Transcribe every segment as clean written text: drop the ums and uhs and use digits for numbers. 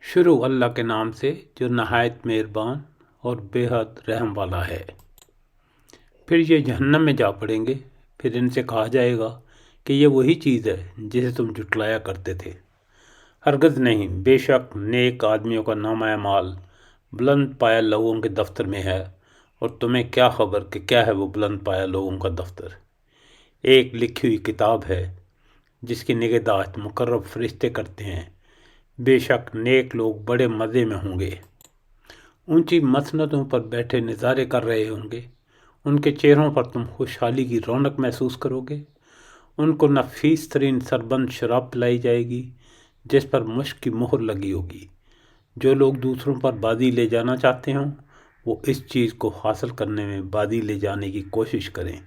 شروع اللہ کے نام سے جو نہایت مہربان اور بے حد رحم والا ہے۔ پھر یہ جہنم میں جا پڑیں گے، پھر ان سے کہا جائے گا کہ یہ وہی چیز ہے جسے تم جھٹلایا کرتے تھے۔ ہرگز نہیں، بے شک نیک آدمیوں کا نامہ اعمال بلند پایہ لوگوں کے دفتر میں ہے، اور تمہیں کیا خبر کہ کیا ہے وہ بلند پایہ لوگوں کا دفتر؟ ایک لکھی ہوئی کتاب ہے جس کی نگہداشت مقرب فرشتے کرتے ہیں۔ بے شک نیک لوگ بڑے مزے میں ہوں گے، اونچی مسندوں پر بیٹھے نظارے کر رہے ہوں گے، ان کے چہروں پر تم خوشحالی کی رونق محسوس کرو گے۔ ان کو نفیس ترین سربند شراب پلائی جائے گی جس پر مشک کی مہر لگی ہوگی۔ جو لوگ دوسروں پر بازی لے جانا چاہتے ہوں وہ اس چیز کو حاصل کرنے میں بازی لے جانے کی کوشش کریں۔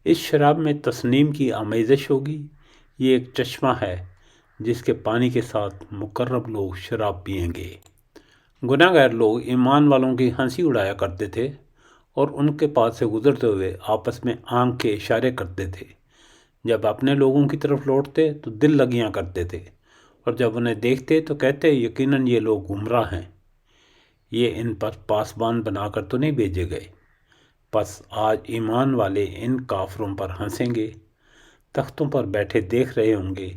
اس شراب میں تسنیم کی آمیزش ہوگی۔ یہ ایک چشمہ ہے جس کے پانی کے ساتھ مقرب لوگ شراب پئیں گے۔ گناہ گار لوگ ایمان والوں کی ہنسی اڑایا کرتے تھے اور ان کے پاس سے گزرتے ہوئے آپس میں آنکھ کے اشارے کرتے تھے۔ جب اپنے لوگوں کی طرف لوٹتے تو دل لگیاں کرتے تھے، اور جب انہیں دیکھتے تو کہتے یقیناً یہ لوگ گمراہ ہیں۔ یہ ان پر پاسبان بنا کر تو نہیں بھیجے گئے؟ پس آج ایمان والے ان کافروں پر ہنسیں گے، تختوں پر بیٹھے دیکھ رہے ہوں گے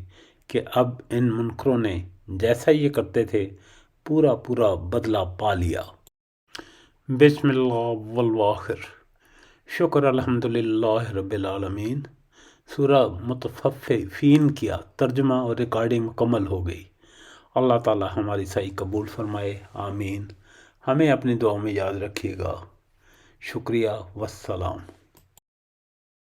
کہ اب ان منکروں نے جیسا یہ کرتے تھے پورا پورا بدلہ پا لیا۔ بسم اللہ والآخر، شکر الحمدللہ رب العالمین۔ سورہ مطففین کیا ترجمہ اور ریکارڈنگ مکمل ہو گئی۔ اللہ تعالی ہماری صحیح قبول فرمائے، آمین۔ ہمیں اپنی دعاؤں میں یاد رکھیے گا۔ شکریہ، والسلام۔